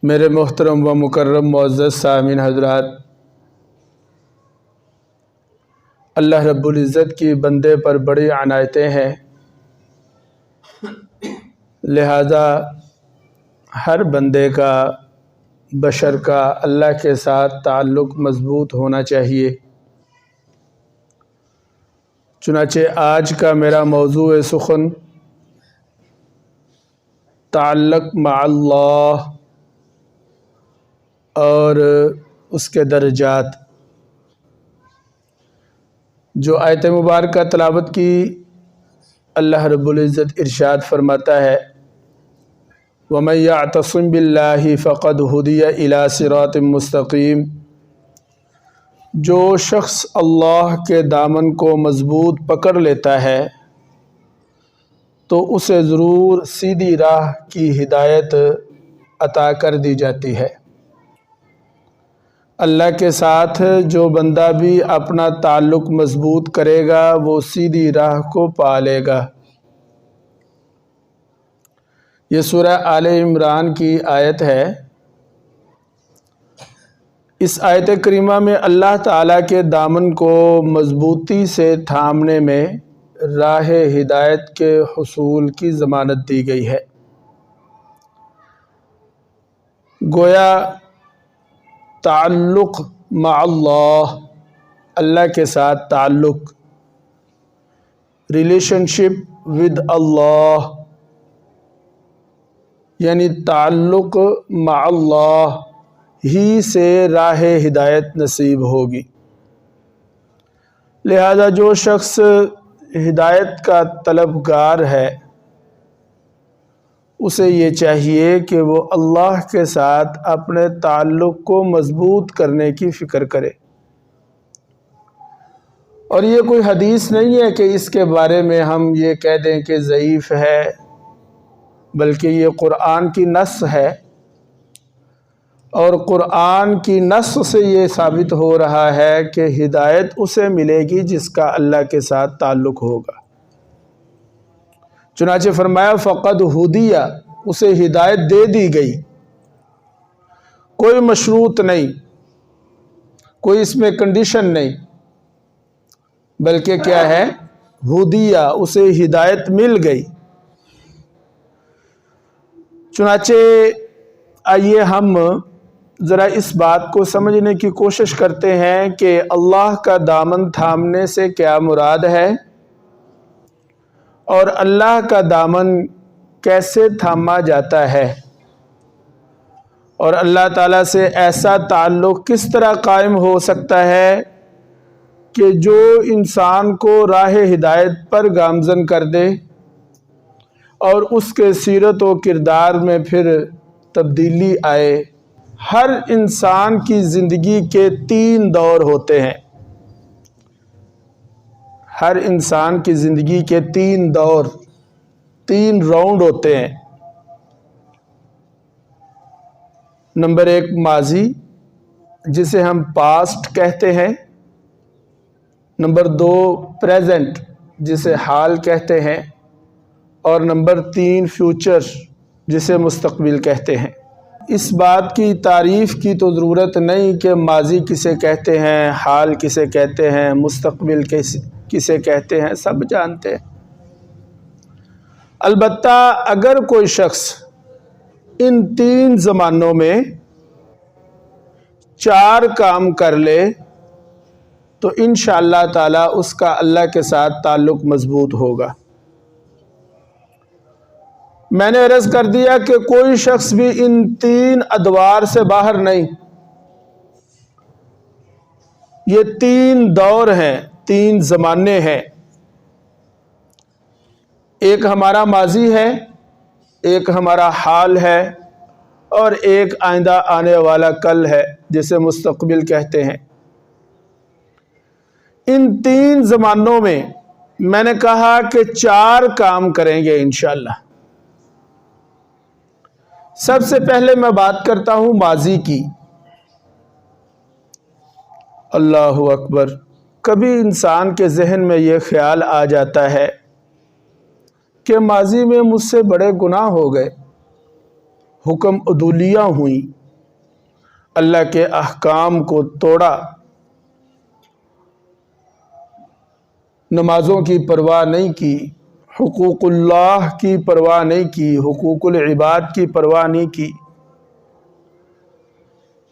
میرے محترم و مکرم معزز سامعین حضرات، اللہ رب العزت کی بندے پر بڑی عنایتیں ہیں، لہذا ہر بندے کا، بشر کا اللہ کے ساتھ تعلق مضبوط ہونا چاہیے۔ چنانچہ آج کا میرا موضوع سخن تعلق مع اللہ اور اس کے درجات۔ جو آیت مبارکہ تلاوت کی، اللہ رب العزت ارشاد فرماتا ہے وَمَن يَعْتَصِم بِاللَّهِ فَقَدْ هُدِيَ إِلَى صِرَاطٍ مُّسْتَقِيمٍ۔ جو شخص اللہ کے دامن کو مضبوط پکڑ لیتا ہے تو اسے ضرور سیدھی راہ کی ہدایت عطا کر دی جاتی ہے۔ اللہ کے ساتھ جو بندہ بھی اپنا تعلق مضبوط کرے گا وہ سیدھی راہ کو پا لے گا۔ یہ سورہ آل عمران کی آیت ہے۔ اس آیت کریمہ میں اللہ تعالیٰ کے دامن کو مضبوطی سے تھامنے میں راہ ہدایت کے حصول کی ضمانت دی گئی ہے۔ گویا تعلق مع اللہ کے ساتھ تعلق، ریلیشن شپ ود اللہ، یعنی تعلق مع اللہ ہی سے راہ ہدایت نصیب ہوگی۔ لہذا جو شخص ہدایت کا طلبگار ہے اسے یہ چاہیے کہ وہ اللہ کے ساتھ اپنے تعلق کو مضبوط کرنے کی فکر کرے۔ اور یہ کوئی حدیث نہیں ہے کہ اس کے بارے میں ہم یہ کہہ دیں کہ ضعیف ہے، بلکہ یہ قرآن کی نص ہے، اور قرآن کی نص سے یہ ثابت ہو رہا ہے کہ ہدایت اسے ملے گی جس کا اللہ کے ساتھ تعلق ہوگا۔ چنانچہ فرمایا فقد ہدیہ، اسے ہدایت دے دی گئی، کوئی مشروط نہیں، کوئی اس میں کنڈیشن نہیں، بلکہ کیا ہے، ہدیہ، اسے ہدایت مل گئی۔ چنانچہ آئیے ہم ذرا اس بات کو سمجھنے کی کوشش کرتے ہیں کہ اللہ کا دامن تھامنے سے کیا مراد ہے، اور اللہ کا دامن کیسے تھاما جاتا ہے، اور اللہ تعالیٰ سے ایسا تعلق کس طرح قائم ہو سکتا ہے کہ جو انسان کو راہ ہدایت پر گامزن کر دے اور اس کے سیرت و کردار میں پھر تبدیلی آئے۔ ہر انسان کی زندگی کے 3 دور ہوتے ہیں، ہر انسان کی زندگی کے 3 دور، 3 راؤنڈ ہوتے ہیں۔ نمبر 1 ماضی، جسے ہم پاسٹ کہتے ہیں۔ نمبر 2 پریزنٹ، جسے حال کہتے ہیں، اور نمبر 3 فیوچر، جسے مستقبل کہتے ہیں۔ اس بات کی تعریف کی تو ضرورت نہیں کہ ماضی کسے کہتے ہیں، حال کسے کہتے ہیں، مستقبل کسے کہتے ہیں، سب جانتے ہیں۔ البتہ اگر کوئی شخص ان 3 زمانوں میں 4 کام کر لے تو انشاءاللہ تعالی اس کا اللہ کے ساتھ تعلق مضبوط ہوگا۔ میں نے عرض کر دیا کہ کوئی شخص بھی ان 3 ادوار سے باہر نہیں۔ یہ 3 دور ہیں، 3 زمانے ہیں۔ ایک ہمارا ماضی ہے، ایک ہمارا حال ہے، اور ایک آئندہ آنے والا کل ہے جسے مستقبل کہتے ہیں۔ ان 3 زمانوں میں نے کہا کہ 4 کام کریں گے انشاءاللہ۔ سب سے پہلے میں بات کرتا ہوں ماضی کی۔ اللہ اکبر، کبھی انسان کے ذہن میں یہ خیال آ جاتا ہے کہ ماضی میں مجھ سے بڑے گناہ ہو گئے، حکم عدولیاں ہوئیں، اللہ کے احکام کو توڑا، نمازوں کی پرواہ نہیں کی، حقوق اللہ کی پرواہ نہیں کی، حقوق العباد کی پرواہ نہیں کی،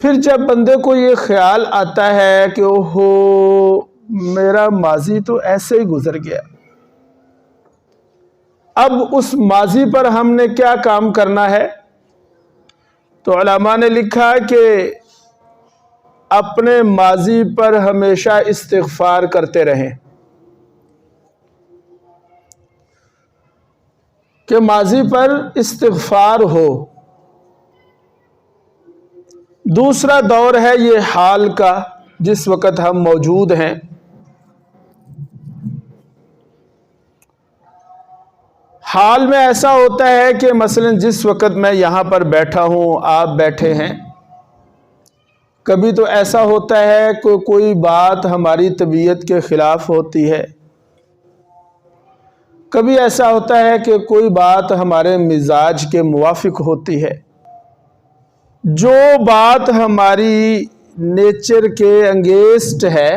پھر جب بندے کو یہ خیال آتا ہے کہ اوہو میرا ماضی تو ایسے ہی گزر گیا، اب اس ماضی پر ہم نے کیا کام کرنا ہے، تو علماء نے لکھا کہ اپنے ماضی پر ہمیشہ استغفار کرتے رہیں، کہ ماضی پر استغفار ہو۔ دوسرا دور ہے یہ حال کا جس وقت ہم موجود ہیں، حال میں ایسا ہوتا ہے کہ مثلا جس وقت میں یہاں پر بیٹھا ہوں، آپ بیٹھے ہیں، کبھی تو ایسا ہوتا ہے کہ کوئی بات ہماری طبیعت کے خلاف ہوتی ہے، کبھی ایسا ہوتا ہے کہ کوئی بات ہمارے مزاج کے موافق ہوتی ہے۔ جو بات ہماری نیچر کے انگیسٹ ہے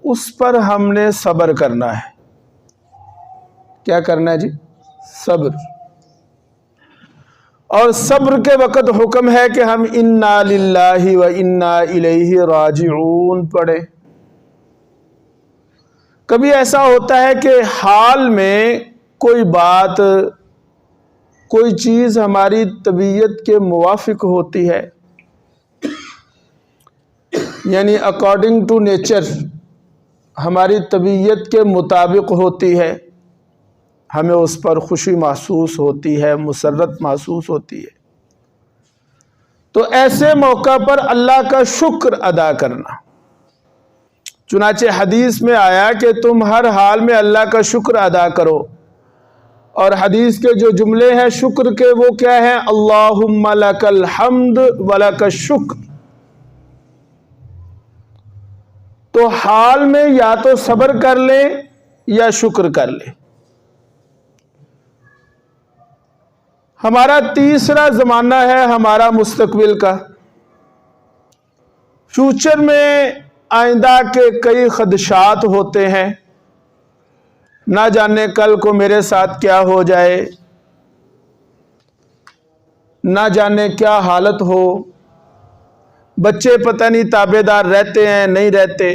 اس پر ہم نے صبر کرنا ہے۔ کیا کرنا ہے جی؟ صبر۔ اور صبر کے وقت حکم ہے کہ ہم انا للہ و انا الیہ راجعون پڑھیں۔ کبھی ایسا ہوتا ہے کہ حال میں کوئی بات، کوئی چیز ہماری طبیعت کے موافق ہوتی ہے، یعنی اکارڈنگ ٹو نیچر ہماری طبیعت کے مطابق ہوتی ہے، ہمیں اس پر خوشی محسوس ہوتی ہے، مسرت محسوس ہوتی ہے، تو ایسے موقع پر اللہ کا شکر ادا کرنا۔ چنانچہ حدیث میں آیا کہ تم ہر حال میں اللہ کا شکر ادا کرو، اور حدیث کے جو جملے ہیں شکر کے وہ کیا ہیں؟ اللہم لک الحمد ولک الشکر۔ تو حال میں یا تو صبر کر لیں یا شکر کر لیں۔ ہمارا تیسرا زمانہ ہے ہمارا مستقبل کا۔ فیوچر میں آئندہ کے کئی خدشات ہوتے ہیں، نہ جانے کل کو میرے ساتھ کیا ہو جائے، نہ جانے کیا حالت ہو، بچے پتہ نہیں تابع دار رہتے ہیں نہیں رہتے،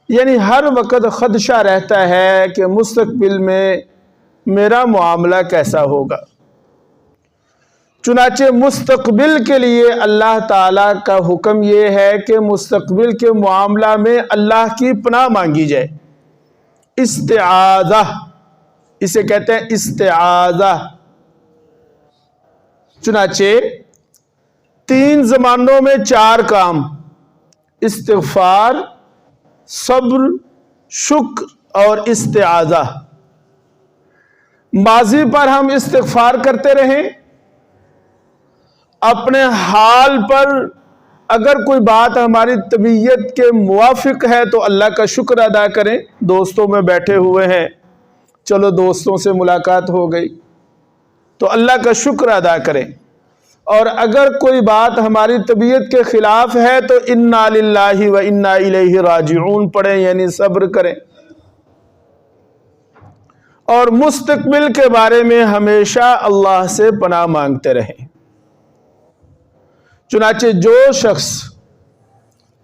یعنی ہر وقت خدشہ رہتا ہے کہ مستقبل میں میرا معاملہ کیسا ہوگا۔ چنانچہ مستقبل کے لیے اللہ تعالیٰ کا حکم یہ ہے کہ مستقبل کے معاملہ میں اللہ کی پناہ مانگی جائے۔ استعاذہ، اسے کہتے ہیں استعاذہ۔ چنانچہ 3 زمانوں میں 4 کام، استغفار، صبر، شکر اور استعاذہ۔ ماضی پر ہم استغفار کرتے رہیں، اپنے حال پر اگر کوئی بات ہماری طبیعت کے موافق ہے تو اللہ کا شکر ادا کریں۔ دوستوں میں بیٹھے ہوئے ہیں، چلو دوستوں سے ملاقات ہو گئی تو اللہ کا شکر ادا کریں، اور اگر کوئی بات ہماری طبیعت کے خلاف ہے تو انا للہ و انا الیہ راجعون پڑھیں، یعنی صبر کریں۔ اور مستقبل کے بارے میں ہمیشہ اللہ سے پناہ مانگتے رہیں۔ چنانچہ جو شخص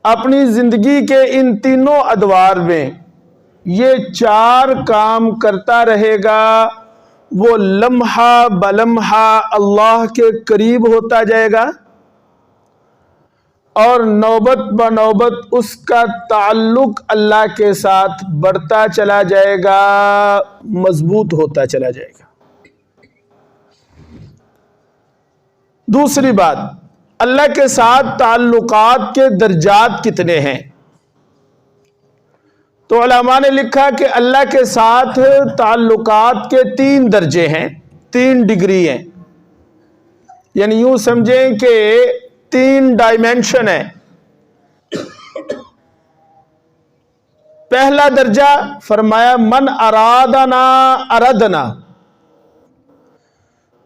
اپنی زندگی کے ان تینوں ادوار میں یہ 4 کام کرتا رہے گا، وہ لمحہ بلمحہ اللہ کے قریب ہوتا جائے گا، اور نوبت بنوبت اس کا تعلق اللہ کے ساتھ بڑھتا چلا جائے گا، مضبوط ہوتا چلا جائے گا۔ دوسری بات، اللہ کے ساتھ تعلقات کے درجات کتنے ہیں؟ تو علماء نے لکھا کہ اللہ کے ساتھ تعلقات کے 3 درجے ہیں، 3 ڈگری ہیں، یعنی یوں سمجھیں کہ 3 ڈائمینشن ہیں۔ پہلا درجہ فرمایا من ارادنا اردنا،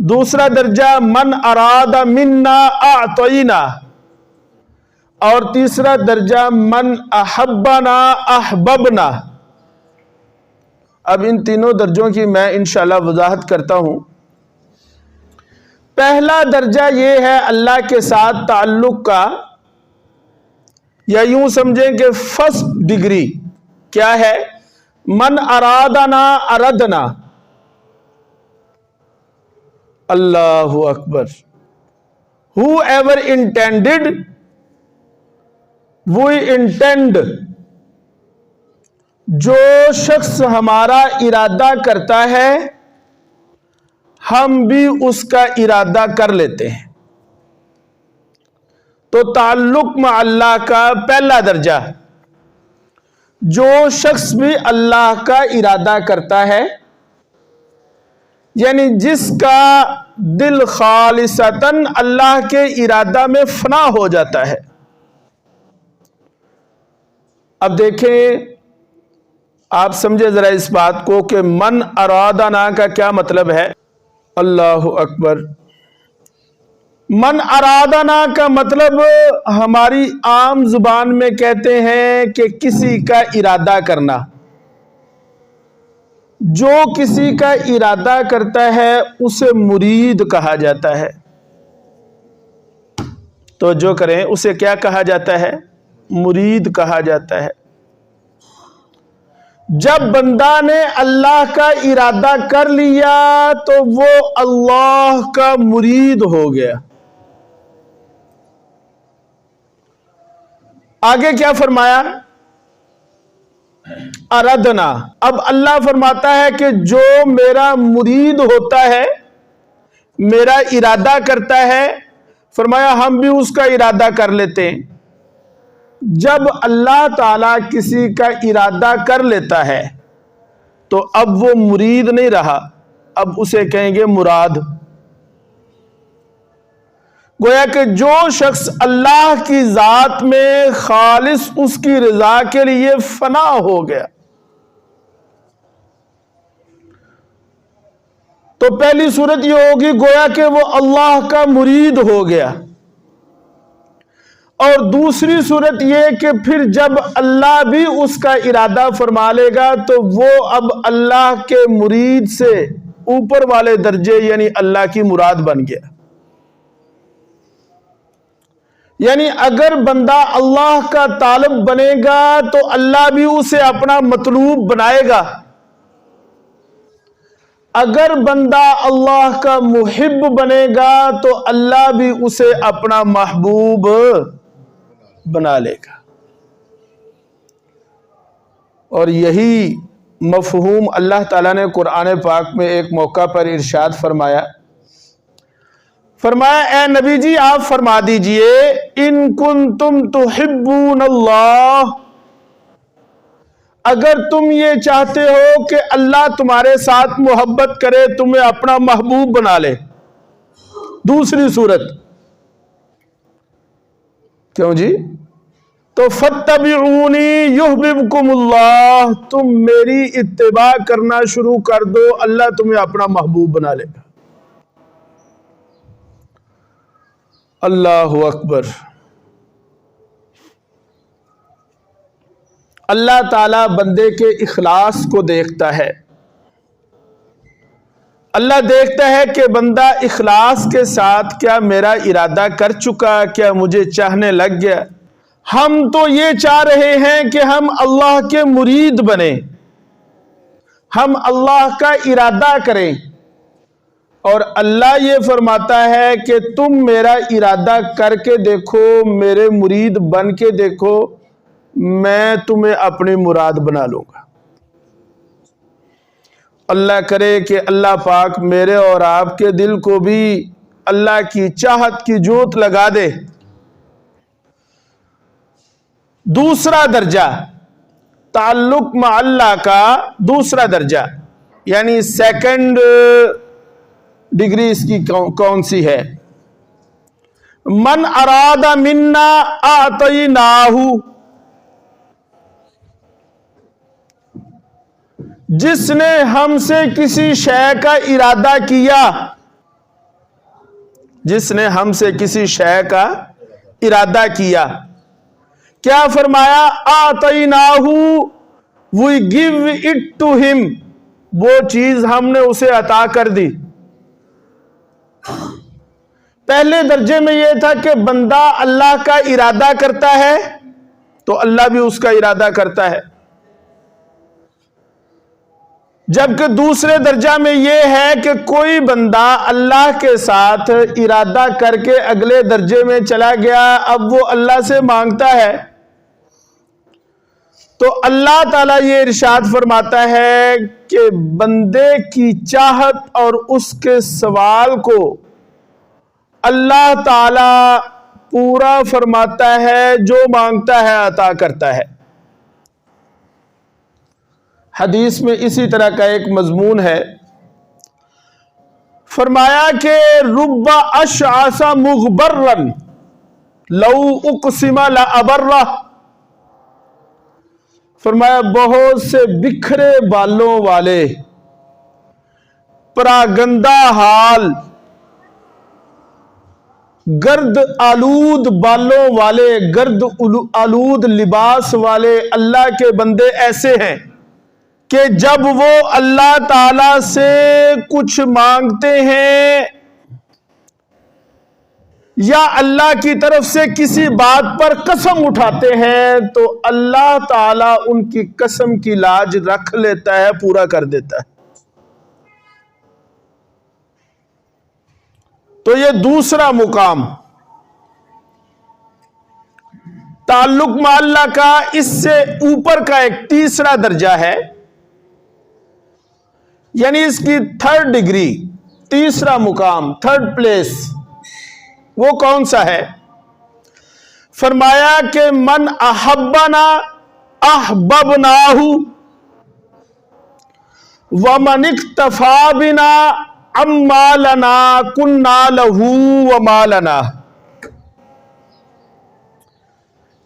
دوسرا درجہ من اراد منا اعطینا، اور تیسرا درجہ من احبنا احببنا۔ اب ان تینوں درجوں کی میں انشاءاللہ وضاحت کرتا ہوں۔ پہلا درجہ یہ ہے اللہ کے ساتھ تعلق کا، یا یوں سمجھیں کہ فرسٹ ڈگری کیا ہے؟ من ارادنا اردنا۔ اللہ اکبر۔ whoever intended we intend۔ جو شخص ہمارا ارادہ کرتا ہے ہم بھی اس کا ارادہ کر لیتے ہیں۔ تو تعلق مع اللہ کا پہلا درجہ، جو شخص بھی اللہ کا ارادہ کرتا ہے، یعنی جس کا دل خالصتاً اللہ کے ارادہ میں فنا ہو جاتا ہے۔ اب دیکھیں، آپ سمجھے ذرا اس بات کو کہ من ارادنا کا کیا مطلب ہے۔ اللہ اکبر۔ من ارادنا کا مطلب ہماری عام زبان میں کہتے ہیں کہ کسی کا ارادہ کرنا۔ جو کسی کا ارادہ کرتا ہے اسے مرید کہا جاتا ہے۔ تو جو کریں اسے کیا کہا جاتا ہے؟ مرید کہا جاتا ہے۔ جب بندہ نے اللہ کا ارادہ کر لیا تو وہ اللہ کا مرید ہو گیا۔ آگے کیا فرمایا؟ اردنا۔ اب اللہ فرماتا ہے کہ جو میرا مرید ہوتا ہے، میرا ارادہ کرتا ہے، فرمایا ہم بھی اس کا ارادہ کر لیتے ہیں۔ جب اللہ تعالیٰ کسی کا ارادہ کر لیتا ہے تو اب وہ مرید نہیں رہا، اب اسے کہیں گے مراد۔ گویا کہ جو شخص اللہ کی ذات میں خالص اس کی رضا کے لیے فنا ہو گیا، تو پہلی صورت یہ ہوگی گویا کہ وہ اللہ کا مرید ہو گیا، اور دوسری صورت یہ کہ پھر جب اللہ بھی اس کا ارادہ فرما لے گا تو وہ اب اللہ کے مرید سے اوپر والے درجے یعنی اللہ کی مراد بن گیا۔ یعنی اگر بندہ اللہ کا طالب بنے گا تو اللہ بھی اسے اپنا مطلوب بنائے گا، اگر بندہ اللہ کا محب بنے گا تو اللہ بھی اسے اپنا محبوب بنا لے گا۔ اور یہی مفہوم اللہ تعالیٰ نے قرآن پاک میں ایک موقع پر ارشاد فرمایا، اے نبی جی آپ فرما دیجئے ان کنتم تحبون اللہ، اگر تم یہ چاہتے ہو کہ اللہ تمہارے ساتھ محبت کرے، تمہیں اپنا محبوب بنا لے۔ دوسری صورت کیوں جی؟ تو فاتبعونی یحببکم اللہ، تم میری اتباع کرنا شروع کر دو، اللہ تمہیں اپنا محبوب بنا لے گا۔ اللہ اکبر۔ اللہ تعالیٰ بندے کے اخلاص کو دیکھتا ہے۔ اللہ دیکھتا ہے کہ بندہ اخلاص کے ساتھ کیا میرا ارادہ کر چکا، کیا مجھے چاہنے لگ گیا۔ ہم تو یہ چاہ رہے ہیں کہ ہم اللہ کے مرید بنیں، ہم اللہ کا ارادہ کریں، اور اللہ یہ فرماتا ہے کہ تم میرا ارادہ کر کے دیکھو، میرے مرید بن کے دیکھو، میں تمہیں اپنی مراد بنا لوں گا۔ اللہ کرے کہ اللہ پاک میرے اور آپ کے دل کو بھی اللہ کی چاہت کی جوت لگا دے۔ دوسرا درجہ تعلق مع اللہ کا دوسرا درجہ، یعنی سیکنڈ ڈگری اس کی کون سی ہے؟ من اراد منا اعطیناہ، جس نے ہم سے کسی شے کا ارادہ کیا جس نے ہم سے کسی شے کا ارادہ کیا. کیا فرمایا؟ آتیناہ، we give it to him، وہ چیز ہم نے اسے عطا کر دی. پہلے درجے میں یہ تھا کہ بندہ اللہ کا ارادہ کرتا ہے تو اللہ بھی اس کا ارادہ کرتا ہے، جبکہ دوسرے درجہ میں یہ ہے کہ کوئی بندہ اللہ کے ساتھ ارادہ کر کے اگلے درجے میں چلا گیا، اب وہ اللہ سے مانگتا ہے تو اللہ تعالیٰ یہ ارشاد فرماتا ہے کہ بندے کی چاہت اور اس کے سوال کو اللہ تعالیٰ پورا فرماتا ہے، جو مانگتا ہے عطا کرتا ہے. حدیث میں اسی طرح کا ایک مضمون ہے، فرمایا کہ رب اشعث مغبرا لو اقسم لابرہ، فرمایا بہت سے بکھرے بالوں والے، پراگندہ حال، گرد آلود بالوں والے، گرد آلود لباس والے اللہ کے بندے ایسے ہیں کہ جب وہ اللہ تعالی سے کچھ مانگتے ہیں یا اللہ کی طرف سے کسی بات پر قسم اٹھاتے ہیں تو اللہ تعالیٰ ان کی قسم کی لاج رکھ لیتا ہے، پورا کر دیتا ہے. تو یہ دوسرا مقام تعلق مع اللہ کا، اس سے اوپر کا ایک تیسرا درجہ ہے، یعنی اس کی تھرڈ ڈگری، تیسرا مقام، تھرڈ پلیس. وہ کون سا ہے؟ فرمایا کہ من احبنا احببناہ ومن اکتفا بنا عما لنا کنا لہ وما لنا.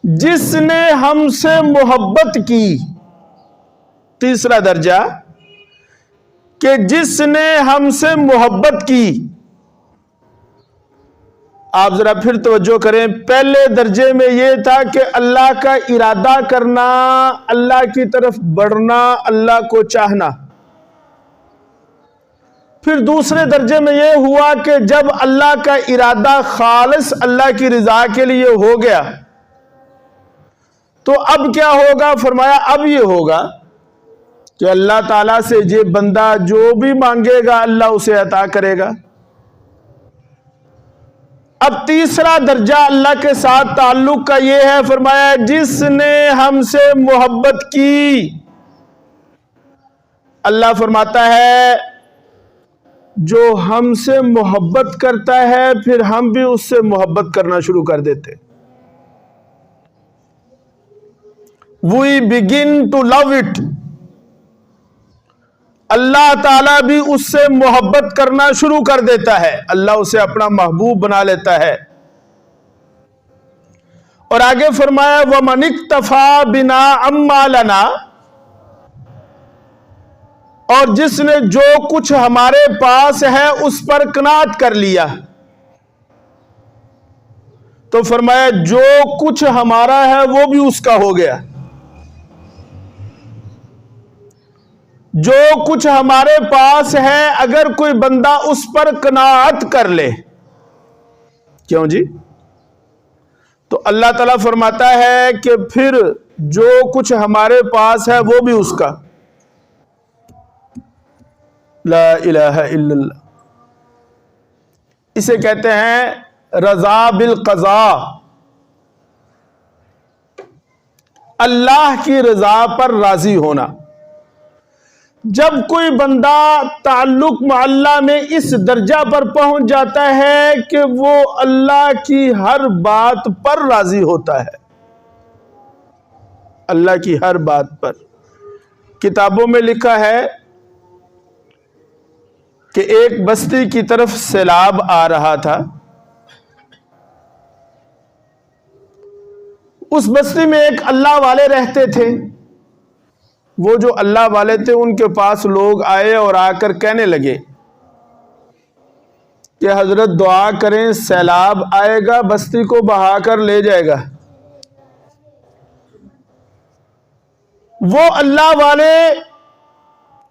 جس نے ہم سے محبت کی، تیسرا درجہ، کہ جس نے ہم سے محبت کی. آپ ذرا پھر توجہ کریں، پہلے درجے میں یہ تھا کہ اللہ کا ارادہ کرنا، اللہ کی طرف بڑھنا، اللہ کو چاہنا. پھر دوسرے درجے میں یہ ہوا کہ جب اللہ کا ارادہ خالص اللہ کی رضا کے لیے ہو گیا تو اب کیا ہوگا؟ فرمایا اب یہ ہوگا کہ اللہ تعالیٰ سے یہ بندہ جو بھی مانگے گا اللہ اسے عطا کرے گا. اب تیسرا درجہ اللہ کے ساتھ تعلق کا یہ ہے، فرمایا جس نے ہم سے محبت کی. اللہ فرماتا ہے جو ہم سے محبت کرتا ہے پھر ہم بھی اس سے محبت کرنا شروع کر دیتے. We begin to love it. اللہ تعالیٰ بھی اس سے محبت کرنا شروع کر دیتا ہے، اللہ اسے اپنا محبوب بنا لیتا ہے. اور آگے فرمایا وَمَنِ اكْتَفَى بِنَا عَمَّا لَنَا، اور جس نے جو کچھ ہمارے پاس ہے اس پر قناعت کر لیا. تو فرمایا جو کچھ ہمارا ہے وہ بھی اس کا ہو گیا. جو کچھ ہمارے پاس ہے اگر کوئی بندہ اس پر قناعت کر لے، کیوں جی؟ تو اللہ تعالیٰ فرماتا ہے کہ پھر جو کچھ ہمارے پاس ہے وہ بھی اس کا. لا الہ الا اللہ. اسے کہتے ہیں رضا بالقضاء، اللہ کی رضا پر راضی ہونا. جب کوئی بندہ تعلق مع اللہ میں اس درجہ پر پہنچ جاتا ہے کہ وہ اللہ کی ہر بات پر راضی ہوتا ہے، اللہ کی ہر بات پر. کتابوں میں لکھا ہے کہ ایک بستی کی طرف سیلاب آ رہا تھا. اس بستی میں ایک اللہ والے رہتے تھے. وہ جو اللہ والے تھے ان کے پاس لوگ آئے اور آ کر کہنے لگے کہ حضرت دعا کریں سیلاب آئے گا بستی کو بہا کر لے جائے گا. وہ اللہ والے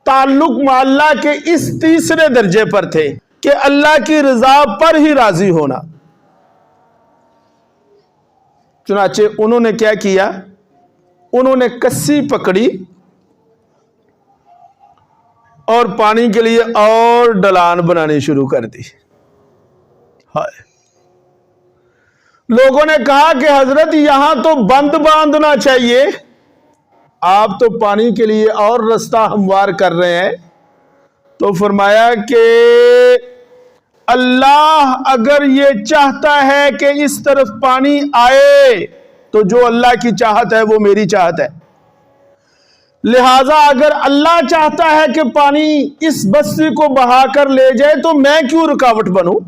تعلق مع اللہ کے اس تیسرے درجے پر تھے کہ اللہ کی رضا پر ہی راضی ہونا. چنانچہ انہوں نے کیا کیا؟ انہوں نے کسی پکڑی اور پانی کے لیے اور ڈلان بنانی شروع کر دی. لوگوں نے کہا کہ حضرت یہاں تو بند باندھنا چاہیے، آپ تو پانی کے لیے اور رستہ ہموار کر رہے ہیں. تو فرمایا کہ اللہ اگر یہ چاہتا ہے کہ اس طرف پانی آئے تو جو اللہ کی چاہت ہے وہ میری چاہت ہے. لہذا اگر اللہ چاہتا ہے کہ پانی اس بستی کو بہا کر لے جائے تو میں کیوں رکاوٹ بنوں؟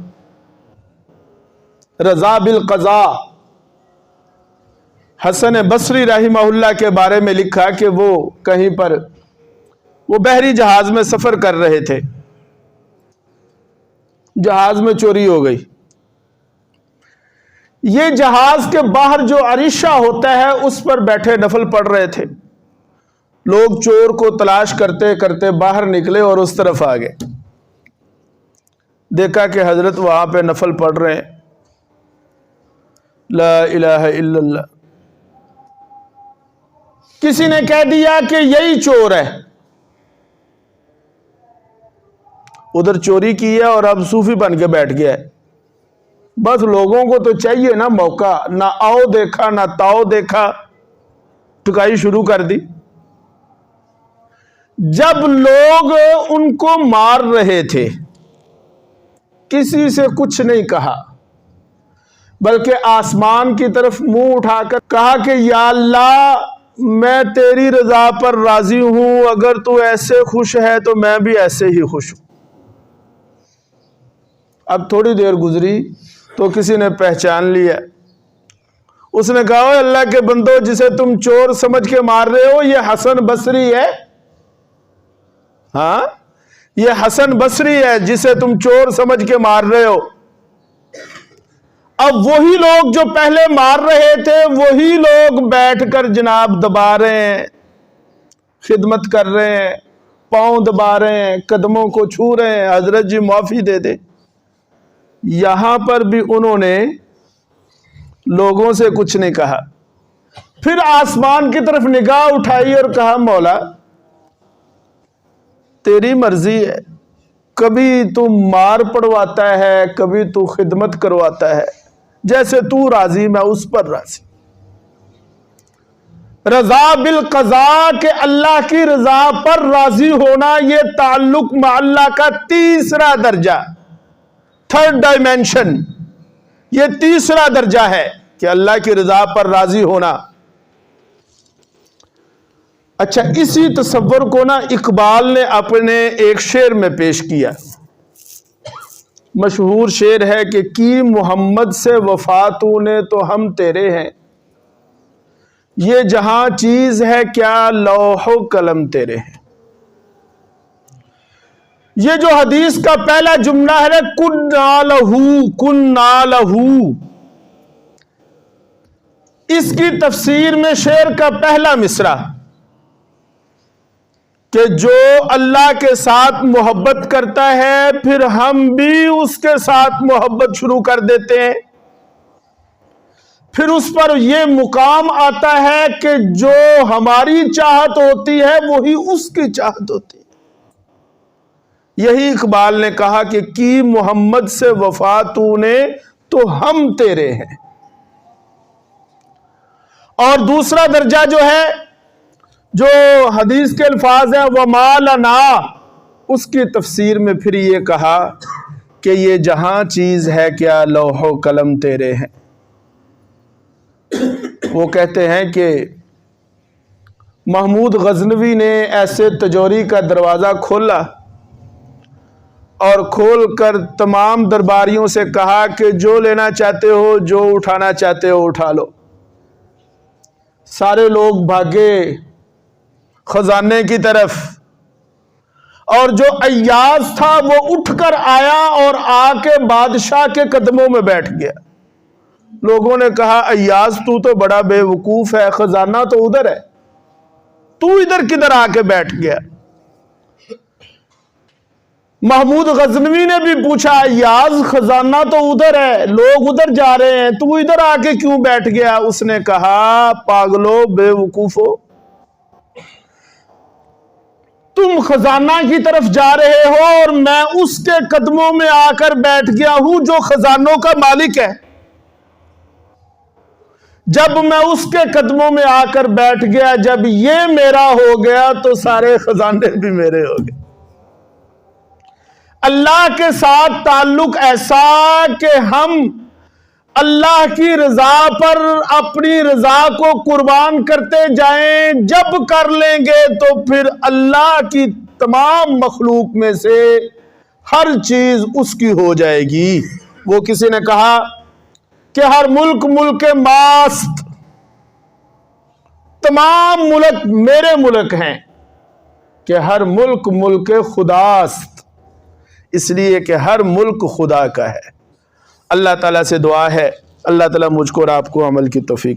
رضا بالقضاء. حسن بصری رحمہ اللہ کے بارے میں لکھا کہ وہ کہیں پر وہ بحری جہاز میں سفر کر رہے تھے، جہاز میں چوری ہو گئی. یہ جہاز کے باہر جو عریشہ ہوتا ہے اس پر بیٹھے نفل پڑھ رہے تھے. لوگ چور کو تلاش کرتے کرتے باہر نکلے اور اس طرف آ گئے. دیکھا کہ حضرت وہاں پہ نفل پڑھ رہے ہیں، لا الہ الا اللہ. کسی نے کہہ دیا کہ یہی چور ہے، ادھر چوری کی ہے اور اب صوفی بن کے بیٹھ گیا ہے. بس لوگوں کو تو چاہیے نا موقع، نہ آؤ دیکھا نہ تاؤ دیکھا، ٹکائی شروع کر دی. جب لوگ ان کو مار رہے تھے کسی سے کچھ نہیں کہا، بلکہ آسمان کی طرف منہ اٹھا کر کہا کہ یا اللہ میں تیری رضا پر راضی ہوں، اگر تو ایسے خوش ہے تو میں بھی ایسے ہی خوش ہوں. اب تھوڑی دیر گزری تو کسی نے پہچان لیا. اس نے کہا اوہ اللہ کے بندو، جسے تم چور سمجھ کے مار رہے ہو یہ حسن بصری ہے. ہاں یہ حسن بصری ہے جسے تم چور سمجھ کے مار رہے ہو. اب وہی لوگ جو پہلے مار رہے تھے وہی لوگ بیٹھ کر جناب دبا رہے ہیں، خدمت کر رہے ہیں، پاؤں دبا رہے ہیں، قدموں کو چھو رہے ہیں، حضرت جی معافی دے دے. یہاں پر بھی انہوں نے لوگوں سے کچھ نہیں کہا. پھر آسمان کی طرف نگاہ اٹھائی اور کہا مولا تیری مرضی ہے، کبھی تو مار پڑواتا ہے کبھی تو خدمت کرواتا ہے، جیسے تو راضی میں اس پر راضی. رضا بالقضاء کہ اللہ کی رضا پر راضی ہونا یہ تعلق مع اللہ کا تیسرا درجہ، تھرڈ ڈائمینشن، یہ تیسرا درجہ ہے کہ اللہ کی رضا پر راضی ہونا. اچھا اسی تصور کو نا اقبال نے اپنے ایک شعر میں پیش کیا. مشہور شعر ہے کہ کی محمد سے وفا تو نے تو ہم تیرے ہیں، یہ جہاں چیز ہے کیا لوح و قلم تیرے ہیں. یہ جو حدیث کا پہلا جملہ ہے کن لہو، اس کی تفسیر میں شعر کا پہلا مصرع کہ جو اللہ کے ساتھ محبت کرتا ہے پھر ہم بھی اس کے ساتھ محبت شروع کر دیتے ہیں، پھر اس پر یہ مقام آتا ہے کہ جو ہماری چاہت ہوتی ہے وہی اس کی چاہت ہوتی ہے. یہی اقبال نے کہا کہ کی محمد سے وفا تو نے تو ہم تیرے ہیں. اور دوسرا درجہ جو ہے، جو حدیث کے الفاظ ہیں وَمَا لَنَا، اس کی تفسیر میں پھر یہ کہا کہ یہ جہاں چیز ہے کیا لوح و قلم تیرے ہیں. وہ کہتے ہیں کہ محمود غزنوی نے ایسے تجوری کا دروازہ کھولا اور کھول کر تمام درباریوں سے کہا کہ جو لینا چاہتے ہو، جو اٹھانا چاہتے ہو اٹھا لو. سارے لوگ بھاگے خزانے کی طرف اور جو ایاز تھا وہ اٹھ کر آیا اور آ کے بادشاہ کے قدموں میں بیٹھ گیا۔ لوگوں نے کہا ایاز تو بڑا بے وقوف ہے، خزانہ تو ادھر ہے، تو ادھر کدھر آ کے بیٹھ گیا؟ محمود غزنوی نے بھی پوچھا ایاز خزانہ تو ادھر ہے، لوگ ادھر جا رہے ہیں، تو ادھر آ کے کیوں بیٹھ گیا؟ اس نے کہا پاگلو، بے وقوفو، تم خزانہ کی طرف جا رہے ہو اور میں اس کے قدموں میں آ کر بیٹھ گیا ہوں جو خزانوں کا مالک ہے۔ جب میں اس کے قدموں میں آ کر بیٹھ گیا، جب یہ میرا ہو گیا تو سارے خزانے بھی میرے ہو گئے۔ اللہ کے ساتھ تعلق ایسا کہ ہم اللہ کی رضا پر اپنی رضا کو قربان کرتے جائیں، جب کر لیں گے تو پھر اللہ کی تمام مخلوق میں سے ہر چیز اس کی ہو جائے گی۔ وہ کسی نے کہا کہ ہر ملک ملک ماست، تمام ملک میرے ملک ہیں، کہ ہر ملک ملک خداست، اس لیے کہ ہر ملک خدا کا ہے۔ اللہ تعالیٰ سے دعا ہے اللہ تعالیٰ مجھ کو اور آپ کو عمل کی توفیق